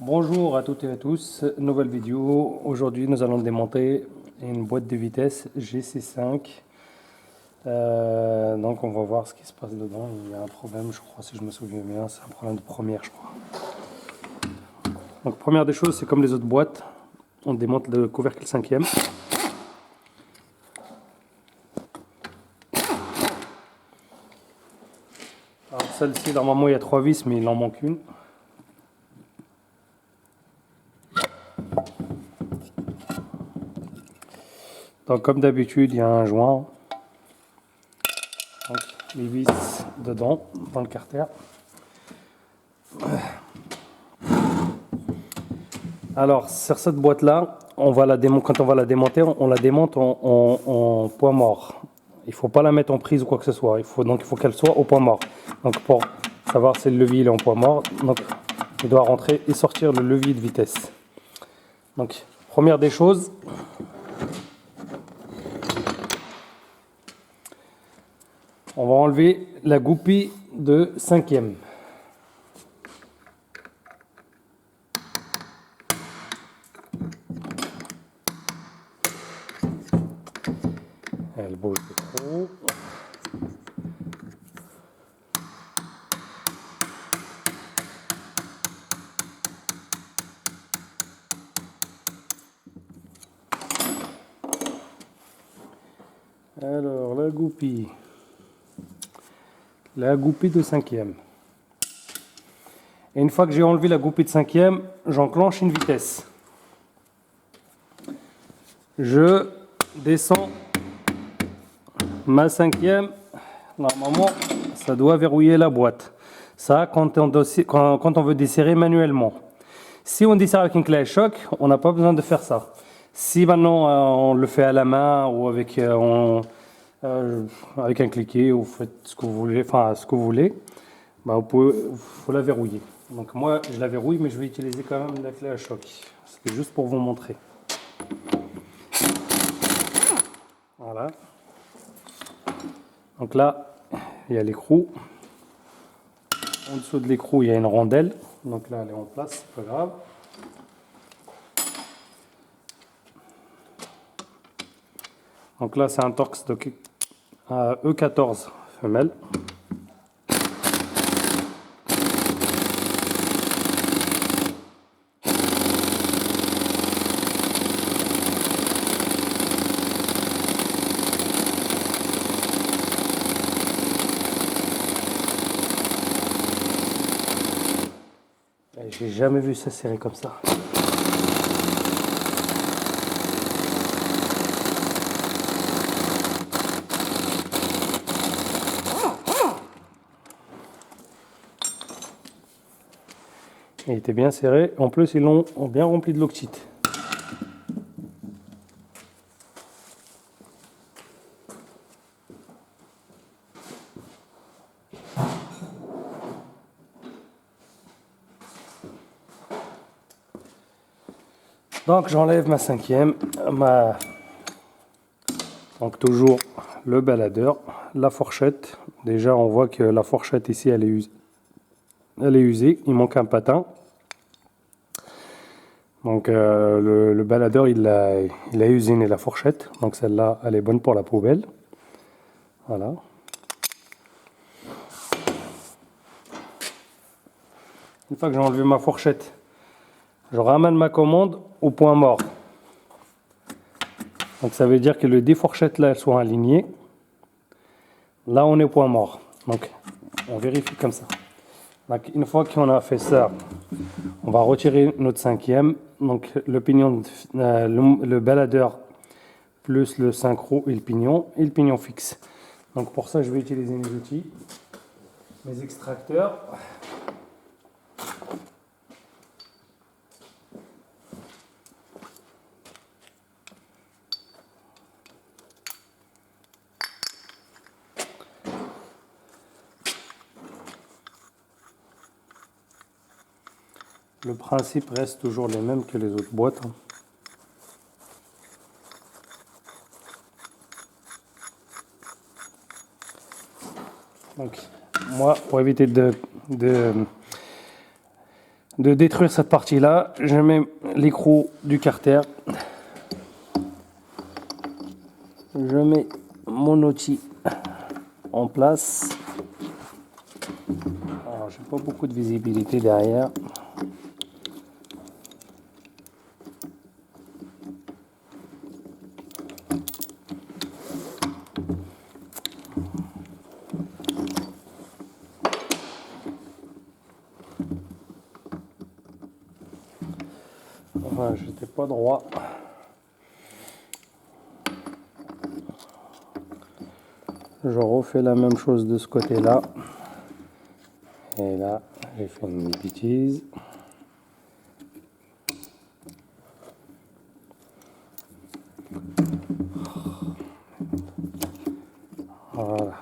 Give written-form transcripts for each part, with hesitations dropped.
Bonjour à toutes et à tous, nouvelle vidéo. Aujourd'hui nous allons démonter une boîte de vitesse GC5. Donc on va voir ce qui se passe dedans. Il y a un problème, je crois, si je me souviens bien, c'est un problème de première, je crois. Donc première des choses, c'est comme les autres boîtes, on démonte le couvercle 5e. Alors celle-ci, normalement il y a 3 vis, mais il en manque une. Donc comme d'habitude, il y a un joint. Donc, les vis dedans, dans le carter. Alors, sur cette boîte-là, quand on va la démonter, on la démonte en point mort. Il ne faut pas la mettre en prise ou quoi que ce soit. Il faut qu'elle soit au point mort. Donc, pour savoir si le levier est en point mort, donc, il doit rentrer et sortir le levier de vitesse. Donc, première des choses, on va enlever la goupille de 5e. Elle bouge trop. Alors, la goupille. La goupille de 5e. Et une fois que j'ai enlevé la goupille de 5e, j'enclenche une vitesse. Je descends ma 5e. Normalement, ça doit verrouiller la boîte. Ça, quand on veut desserrer manuellement. Si on dessert avec une clé à choc, on n'a pas besoin de faire ça. Si maintenant on le fait à la main ou avec un cliquet, ou faites ce que vous voulez, bah faut la verrouiller. Donc moi, je la verrouille, mais je vais utiliser quand même la clé à choc. C'était juste pour vous montrer. Voilà. Donc là, il y a l'écrou. En dessous de l'écrou, il y a une rondelle. Donc là, elle est en place, c'est pas grave. Donc là, c'est un Torx de E14 femelle. J'ai jamais vu ça serrer comme ça. Il était bien serré. En plus, ils l'ont bien rempli de loctite. Donc j'enlève ma 5e, donc toujours le baladeur, la fourchette. Déjà on voit que la fourchette ici elle est usée, il manque un patin. Donc le baladeur il a usiné la fourchette, donc celle-là elle est bonne pour la poubelle. Voilà. Une fois que j'ai enlevé ma fourchette, je ramène ma commande au point mort. Donc ça veut dire que les deux fourchettes là elles sont alignées. Là on est au point mort. Donc on vérifie comme ça. Donc une fois qu'on a fait ça, on va retirer notre 5e. Donc le pignon, le baladeur plus le synchro et le pignon fixe. Donc pour ça je vais utiliser mes outils, mes extracteurs. Le principe reste toujours le même que les autres boîtes. Donc, moi, pour éviter de détruire cette partie-là. Je mets l'écrou du carter. Je mets mon outil en place. Alors, j'ai pas beaucoup de visibilité derrière. Enfin, j'étais pas droit. Je refais la même chose de ce côté-là. Et là, j'ai fait une bêtise. Voilà.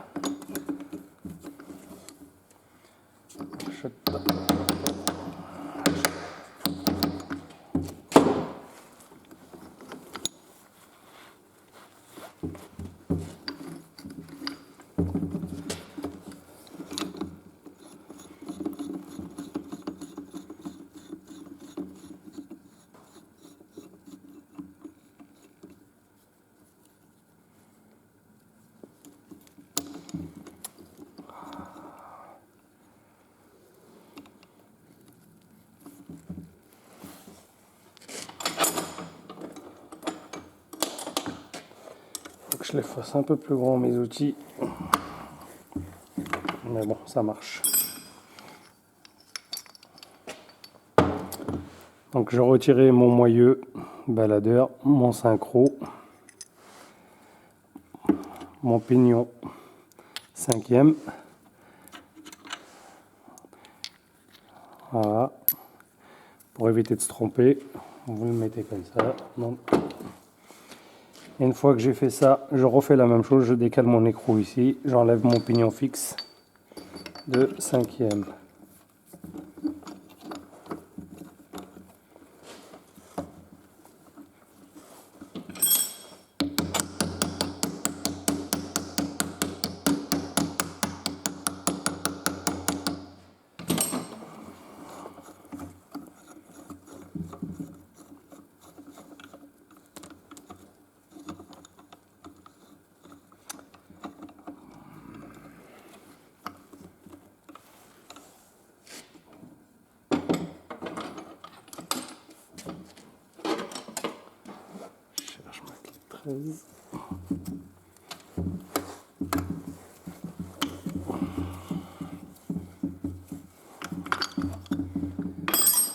Faut que je les fasse un peu plus grands mes outils. Mais bon, ça marche. Donc je retirais mon moyeu baladeur, mon synchro, mon pignon 5e. Voilà. Pour éviter de se tromper, vous le mettez comme ça. Donc, une fois que j'ai fait ça, je refais la même chose, je décale mon écrou ici, j'enlève mon pignon fixe de 5e.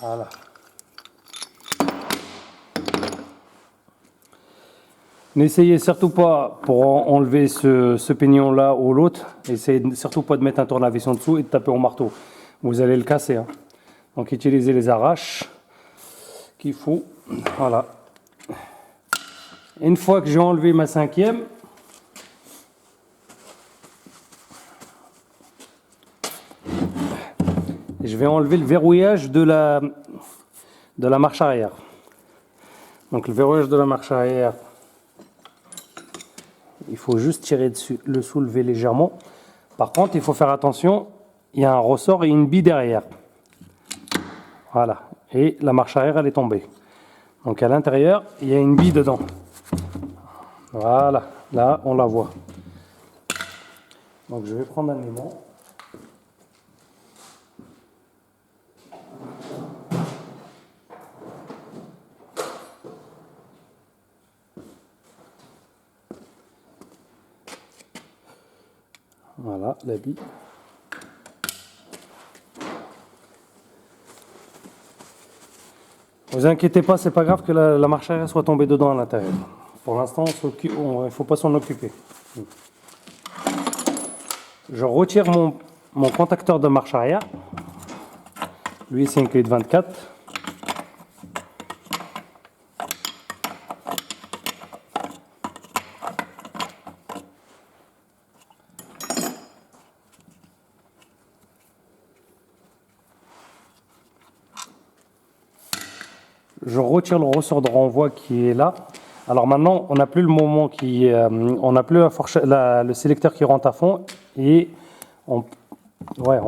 Voilà. N'essayez surtout pas, pour enlever ce pignon là ou l'autre, essayez surtout pas de mettre un tournevis en dessous et de taper au marteau. Vous allez le casser. Hein. Donc utilisez les arraches qu'il faut. Voilà. Une fois que j'ai enlevé ma 5e, je vais enlever le verrouillage de la marche arrière. Donc le verrouillage de la marche arrière, il faut juste tirer dessus, le soulever légèrement. Par contre, il faut faire attention, il y a un ressort et une bille derrière. Voilà. Et la marche arrière, elle est tombée. Donc à l'intérieur, il y a une bille dedans. Voilà. Là, on la voit. Donc je vais prendre un aimant. Voilà, la bille. Vous inquiétez pas, c'est pas grave que la marche arrière soit tombée dedans à l'intérieur. Pour l'instant, il ne faut pas s'en occuper. Je retire mon contacteur de marche arrière. Lui, c'est une clé de 24. Je retire le ressort de renvoi qui est là. Alors maintenant, on n'a plus le moment on n'a plus le sélecteur qui rentre à fond et on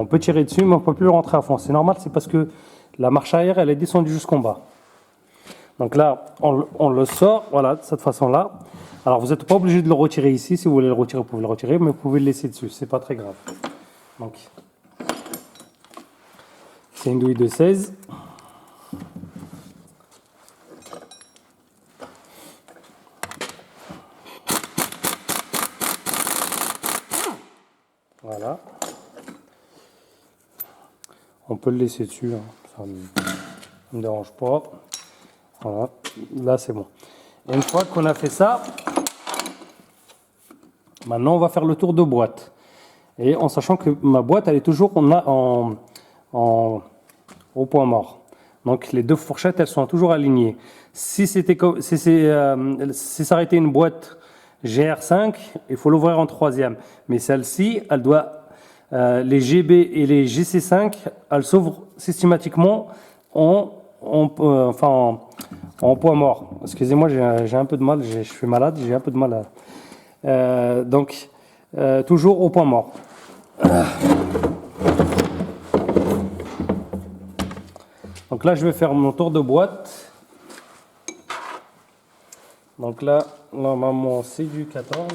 peut tirer dessus, mais on peut plus le rentrer à fond. C'est normal, c'est parce que la marche arrière, elle est descendue jusqu'en bas. Donc là, on le sort, voilà, de cette façon-là. Alors, vous n'êtes pas obligé de le retirer ici. Si vous voulez le retirer, vous pouvez le retirer, mais vous pouvez le laisser dessus. C'est pas très grave. Donc, c'est une douille de 16. Voilà. On peut le laisser dessus, hein. Ça ne me dérange pas. Voilà. Là, c'est bon. Et une fois qu'on a fait ça, maintenant, on va faire le tour de boîte. Et en sachant que ma boîte, elle est toujours au point mort. Donc, les deux fourchettes, elles sont toujours alignées. Si ça aurait été une boîte GR5, il faut l'ouvrir en troisième. Mais celle-ci, elle doit... les GB et les GC5, elles s'ouvrent systématiquement en point mort. Excusez-moi, j'ai un peu de mal, je suis malade, j'ai un peu de mal à... donc, toujours au point mort. Donc là, je vais faire mon tour de boîte. Donc là, normalement, c'est du 14.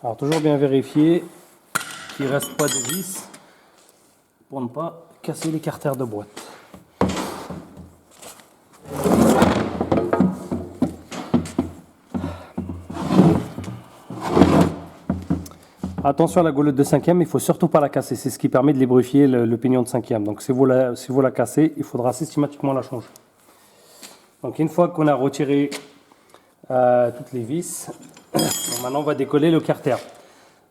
Alors toujours bien vérifier qu'il ne reste pas de vis pour ne pas casser l'écarteur de boîte. Attention à la goulette de cinquième, il ne faut surtout pas la casser. C'est ce qui permet de lubrifier le pignon de cinquième. Donc si vous la cassez, il faudra systématiquement la changer. Donc une fois qu'on a retiré toutes les vis, maintenant on va décoller le carter.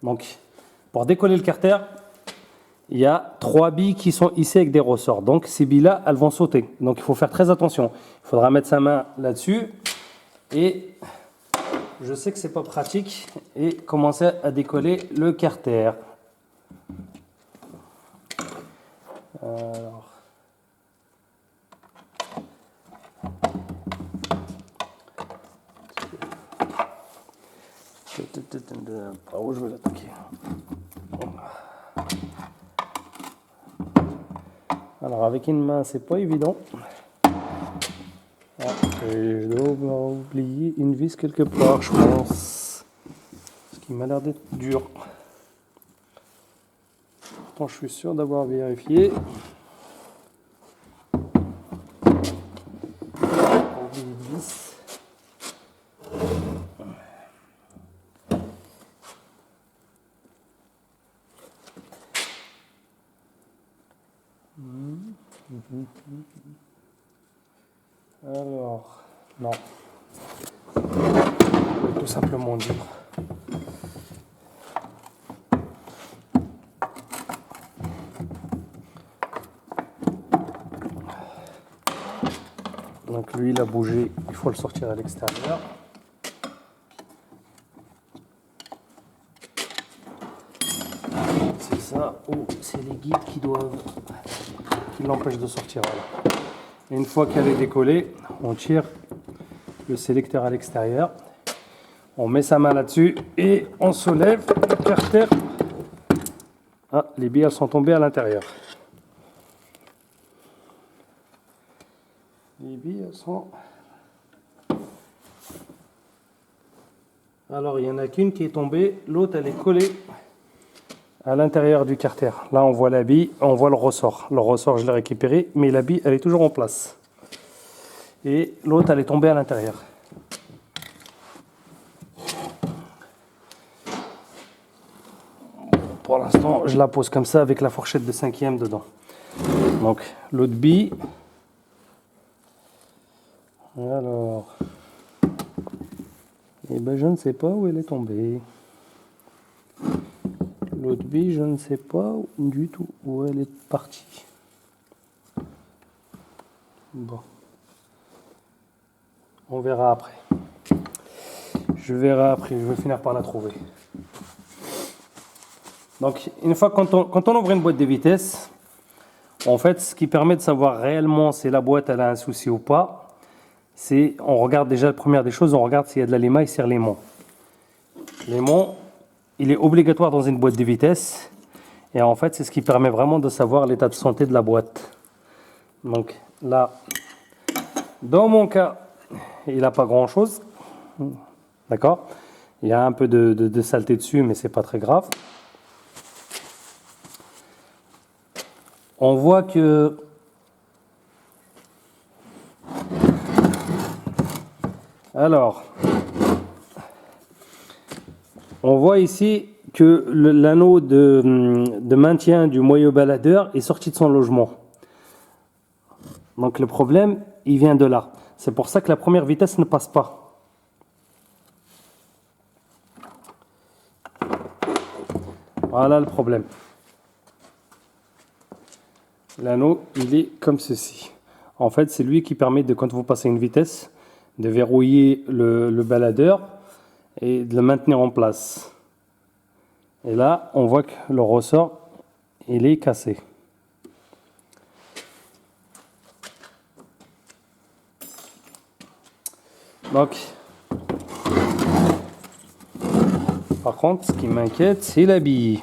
Donc pour décoller le carter, il y a 3 billes qui sont ici avec des ressorts. Donc ces billes-là, elles vont sauter. Donc il faut faire très attention. Il faudra mettre sa main là-dessus. Et je sais que c'est pas pratique. Et commencer à décoller le carter. Alors. Par où je veux l'attaquer? Alors avec une main c'est pas évident. Ah, et je dois avoir oublié une vis quelque part, je pense. Ce qui m'a l'air d'être dur. Pourtant je suis sûr d'avoir vérifié. Oublié une vis. Alors, non. Tout simplement dire. Donc lui, il a bougé, il faut le sortir à l'extérieur. C'est ça, ou c'est les guides qui l'empêchent de sortir. Voilà. Une fois qu'elle est décollée, on tire le sélecteur à l'extérieur. On met sa main là-dessus et on soulève le carter. Ah, les billes elles sont tombées à l'intérieur. Les billes elles sont... Alors il n'y en a qu'une qui est tombée, l'autre elle est collée à l'intérieur du carter. Là on voit la bille, on voit le ressort. Le ressort je l'ai récupéré, mais la bille elle est toujours en place. Et l'autre elle est tombée à l'intérieur. Pour l'instant je la pose comme ça avec la fourchette de 5e dedans. Donc l'autre bille. Alors... Eh ben je ne sais pas où elle est tombée. L'autre bille, je ne sais pas du tout où elle est partie. Bon. On verra après. Je verrai après, je vais finir par la trouver. Donc, une fois quand on ouvre une boîte de vitesse, en fait, ce qui permet de savoir réellement si la boîte elle a un souci ou pas, c'est, on regarde déjà la première des choses, on regarde s'il y a de la limaille sur l'aimant. L'aimant, il est obligatoire dans une boîte de vitesse. Et en fait, c'est ce qui permet vraiment de savoir l'état de santé de la boîte. Donc là, dans mon cas, il n'a pas grand-chose. D'accord? Il y a un peu de saleté dessus, mais c'est pas très grave. On voit que... Alors, on voit ici que l'anneau de maintien du moyeu baladeur est sorti de son logement. Donc le problème, il vient de là. C'est pour ça que la première vitesse ne passe pas. Voilà le problème. L'anneau, il est comme ceci. En fait, c'est lui qui permet, de, quand vous passez une vitesse, de verrouiller le baladeur et de le maintenir en place. Et là, on voit que le ressort, il est cassé. Donc, par contre, ce qui m'inquiète, c'est la bille.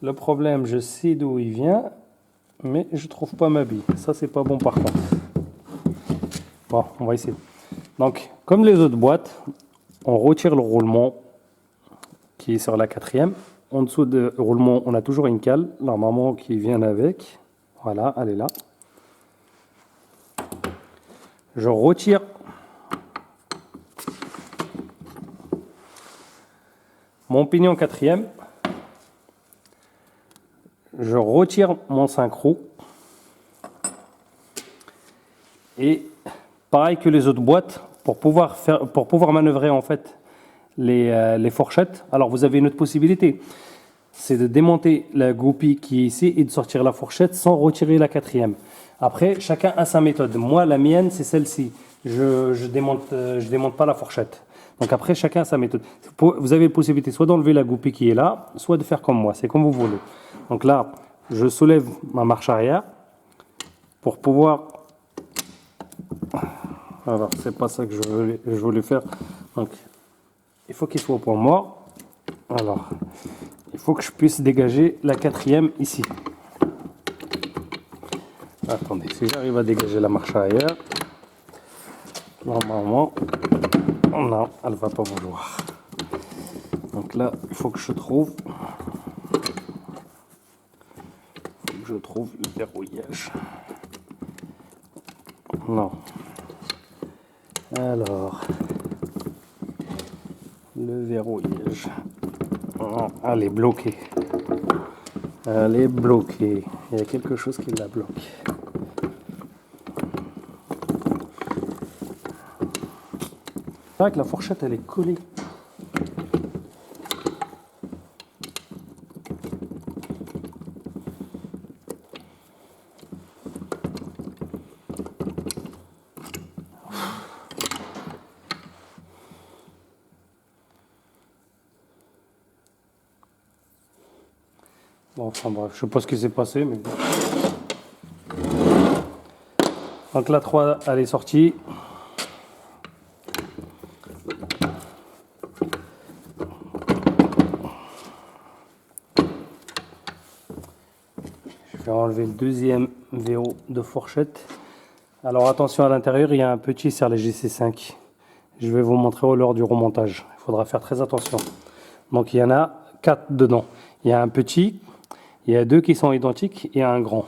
Le problème, je sais d'où il vient, mais je trouve pas ma bille. Ça, c'est pas bon par contre. Bon, on va essayer. Donc, comme les autres boîtes, on retire le roulement qui est sur la 4e. En dessous du roulement, on a toujours une cale, normalement, qui vient avec. Voilà, elle est là. Je retire mon pignon 4e. Je retire mon synchro. Et pareil que les autres boîtes, pour pouvoir manœuvrer en fait les fourchettes, alors vous avez une autre possibilité, c'est de démonter la goupille qui est ici et de sortir la fourchette sans retirer la 4e. Après, chacun a sa méthode. Moi, la mienne, c'est celle-ci. Je démonte pas la fourchette. Donc après, chacun a sa méthode. Vous avez la possibilité soit d'enlever la goupille qui est là, soit de faire comme moi. C'est comme vous voulez. Donc là, je soulève ma marche arrière pour pouvoir... Alors, c'est pas ça que je voulais faire. Donc, il faut qu'il soit au point mort. Alors, il faut que je puisse dégager la 4e ici. Attendez, si j'arrive à dégager la marche arrière, normalement, non, elle ne va pas vouloir. Donc là, il faut que je trouve le verrouillage. Non. Alors, le verrouillage. Non, elle est bloquée. Elle est bloquée. Il y a quelque chose qui la bloque. C'est vrai que la fourchette, elle est collée. Bon, enfin bref, je sais pas ce qui s'est passé, mais... Donc la 3, elle est sortie. Je vais enlever le deuxième verrou de fourchette. Alors attention, à l'intérieur, il y a un petit serre-léger GC5. Je vais vous montrer lors du remontage. Il faudra faire très attention. Donc il y en a 4 dedans. Il y a un petit, il y a 2 qui sont identiques et un grand.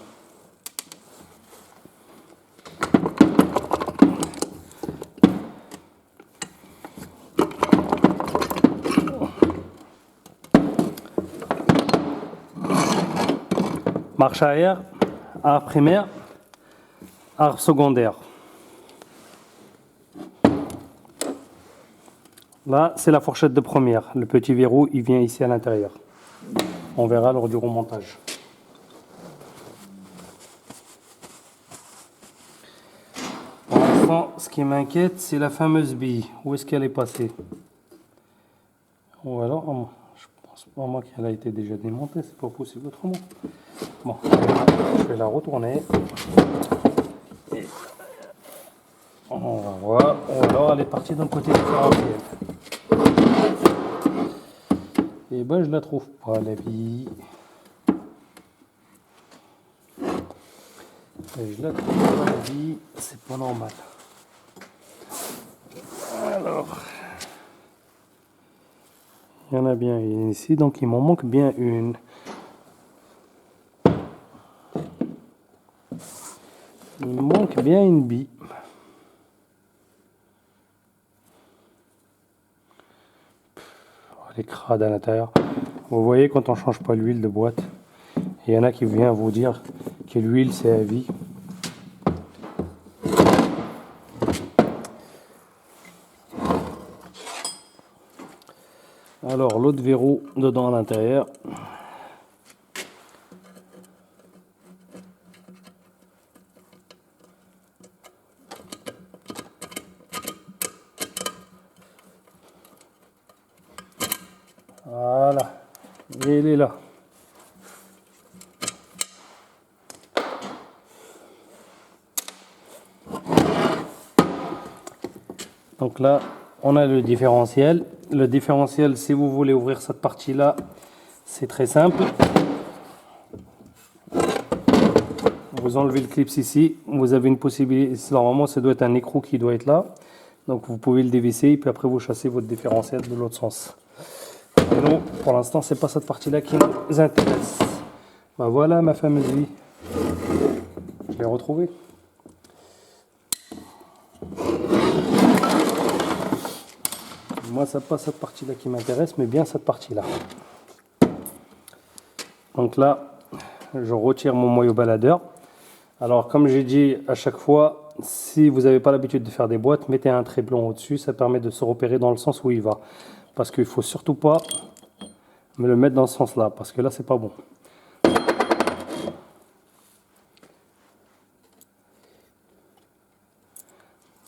Marche arrière, arbre primaire, arbre secondaire. Là, c'est la fourchette de première. Le petit verrou, il vient ici à l'intérieur. On verra lors du remontage. Pour l'instant, ce qui m'inquiète, c'est la fameuse bille. Où est-ce qu'elle est passée? Ou alors, je pense pas moi qu'elle a été déjà démontée. C'est pas possible autrement. Bon, je vais la retourner. Et on va voir. Ou alors, elle est partie d'un côté différentiel. Et ben je la trouve pas, la bille. Je la trouve pas, la bille. C'est pas normal. Alors, il y en a bien une ici, donc il m'en manque bien une. Il me manque bien une bille. Les crades à l'intérieur. Vous voyez quand on change pas l'huile de boîte, il y en a qui viennent vous dire que l'huile c'est à vie. Alors l'autre verrou dedans à l'intérieur. Voilà, et il est là. Donc là, on a le différentiel. Le différentiel, si vous voulez ouvrir cette partie-là, c'est très simple. Vous enlevez le clip ici. Vous avez une possibilité. Normalement, ça doit être un écrou qui doit être là. Donc vous pouvez le dévisser et puis après vous chassez votre différentiel de l'autre sens. Et nous, pour l'instant, c'est pas cette partie-là qui nous intéresse. Ben voilà ma fameuse vie. Je l'ai retrouvée. Moi, c'est pas cette partie-là qui m'intéresse, mais bien cette partie-là. Donc là, je retire mon moyeu baladeur. Alors, comme j'ai dit à chaque fois, si vous n'avez pas l'habitude de faire des boîtes, mettez un trait blanc au-dessus. Ça permet de se repérer dans le sens où il va. Parce qu'il ne faut surtout pas me le mettre dans ce sens-là, parce que là, c'est pas bon.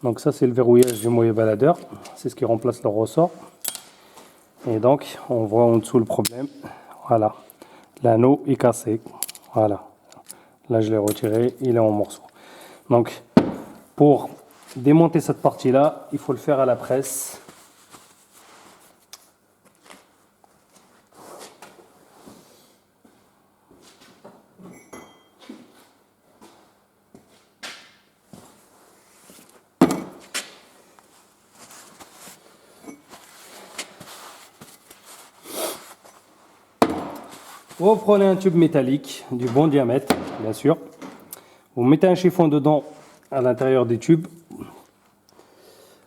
Donc ça, c'est le verrouillage du moyeu baladeur. C'est ce qui remplace le ressort. Et donc, on voit en dessous le problème. Voilà. L'anneau est cassé. Voilà. Là, je l'ai retiré. Il est en morceaux. Donc, pour démonter cette partie-là, il faut le faire à la presse. Vous prenez un tube métallique du bon diamètre, bien sûr. Vous mettez un chiffon dedans à l'intérieur des tubes.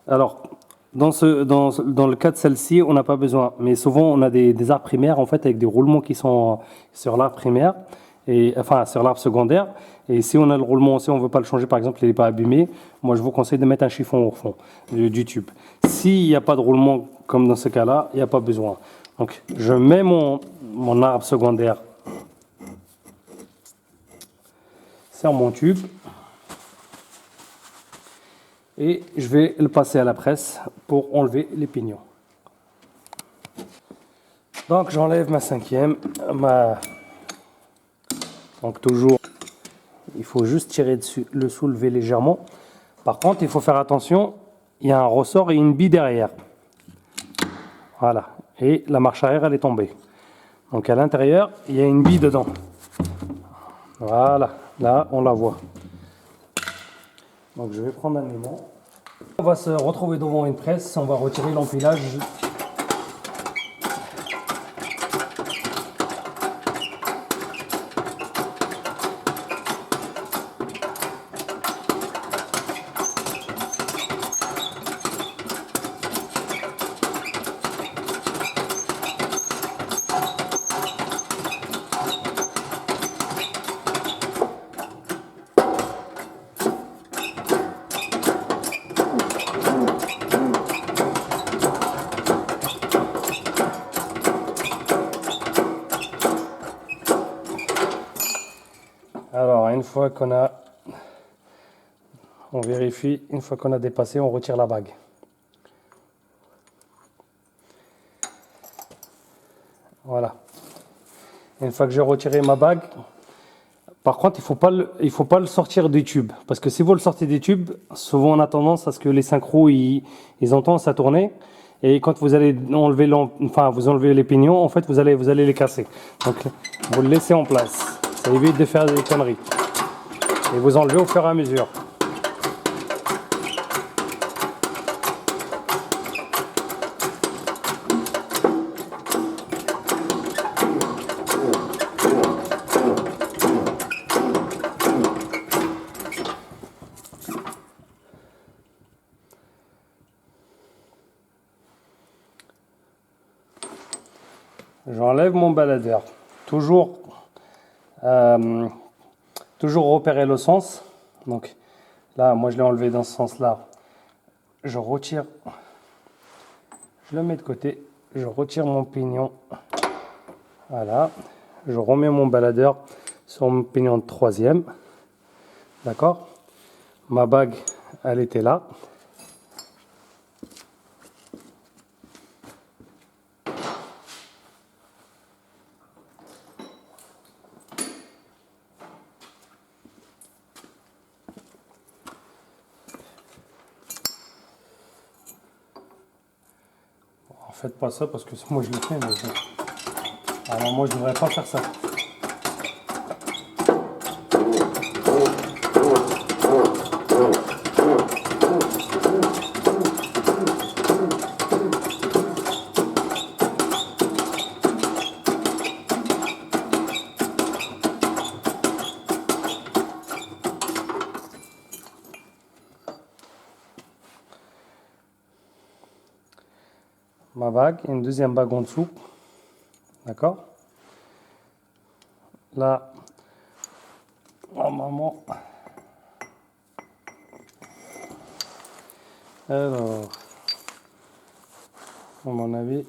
Alors, dans le cas de celle-ci, on n'a pas besoin. Mais souvent, on a des arbres primaires en fait avec des roulements qui sont sur l'arbre primaire, et, enfin sur l'arbre secondaire. Et si on a le roulement, si on ne veut pas le changer, par exemple, il n'est pas abîmé, moi je vous conseille de mettre un chiffon au fond du tube. S'il n'y a pas de roulement, comme dans ce cas-là, il n'y a pas besoin. Donc, je mets mon arbre secondaire sur mon tube et je vais le passer à la presse pour enlever les pignons. Donc, j'enlève ma cinquième. Donc, toujours, il faut juste tirer dessus, le soulever légèrement. Par contre, il faut faire attention, il y a un ressort et une bille derrière. Voilà. Et la marche arrière, elle est tombée. Donc à l'intérieur, il y a une bille dedans. Voilà, là on la voit. Donc je vais prendre un aimant. On va se retrouver devant une presse, on va retirer l'empilage. Alors une fois qu'on a, on vérifie, une fois qu'on a dépassé, on retire la bague. Voilà. Une fois que j'ai retiré ma bague, par contre, il faut pas le sortir du tube. Parce que si vous le sortez du tube, souvent on a tendance à ce que les synchros, ils ont tendance à tourner. Et quand vous allez enlever, vous enlevez les pignons, en fait, vous allez les casser. Donc, vous le laissez en place. Ça évite de faire des conneries. Et vous enlevez au fur et à mesure. J'enlève mon baladeur. Toujours repérer le sens. Donc là, moi je l'ai enlevé dans ce sens-là. Je retire, je le mets de côté. Je retire mon pignon. Voilà. Je remets mon baladeur sur mon pignon de troisième. D'accord? Ma bague, elle était là. Faites pas ça parce que moi je le fais, mais alors moi je devrais pas faire ça. Ma bague et une deuxième bague en dessous. D'accord? Là, normalement. Alors, à mon avis,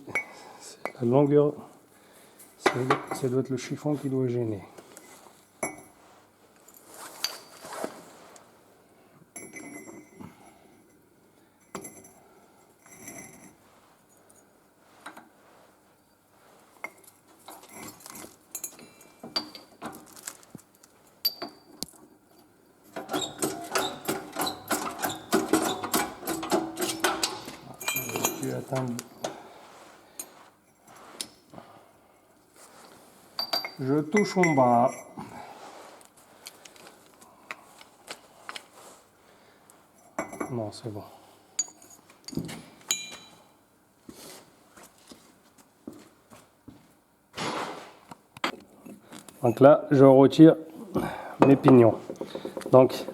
c'est la longueur. Ça doit être le chiffon qui doit gêner. Je touche en bas. Non, c'est bon. Donc là, je retire mes pignons. Donc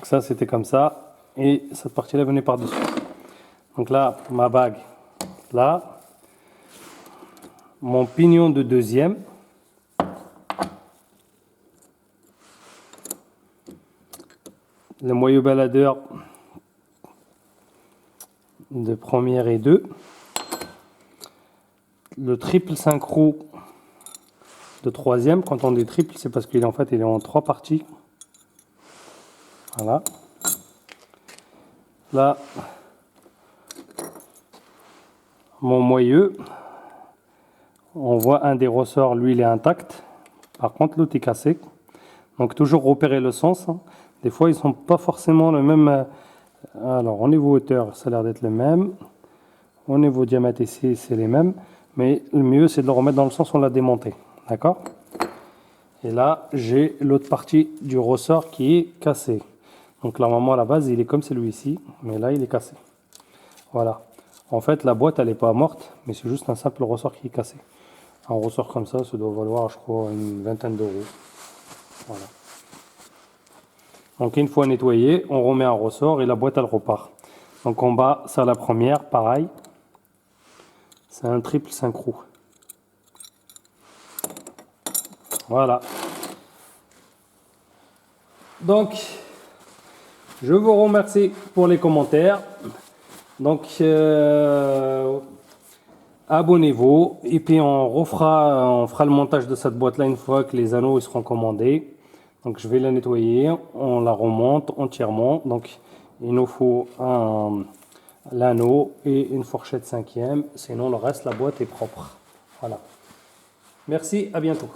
ça, c'était comme ça. Et cette partie-là venait par-dessus. Donc là, ma bague, là. Mon pignon de deuxième. Le moyeu baladeur de première et deux. Le triple synchro de troisième. Quand on dit triple, c'est parce qu'il est en fait il est en trois parties. Voilà. Là, mon moyeu. On voit un des ressorts, lui, il est intact. Par contre, l'autre est cassé. Donc, toujours repérer le sens. Des fois, ils ne sont pas forcément le même. Alors, au niveau hauteur, ça a l'air d'être le même. Au niveau diamètre ici, c'est les mêmes. Mais le mieux, c'est de le remettre dans le sens où on l'a démonté. D'accord ? Et là, j'ai l'autre partie du ressort qui est cassée. Donc normalement à la base, il est comme celui-ci, mais là, il est cassé. Voilà. En fait, la boîte, elle n'est pas morte, mais c'est juste un simple ressort qui est cassé. Un ressort comme ça doit valoir, je crois, une vingtaine d'euros. Voilà. Donc une fois nettoyé, on remet un ressort et la boîte, elle repart. Donc en bas, ça la première, pareil. C'est un triple synchro. Voilà. Donc, je vous remercie pour les commentaires. Donc, abonnez-vous et puis on fera le montage de cette boîte là une fois que les anneaux ils seront commandés. Donc je vais la nettoyer, on la remonte entièrement. Donc il nous faut l'anneau et une fourchette 5e, sinon le reste la boîte est propre. Voilà. Merci, à bientôt.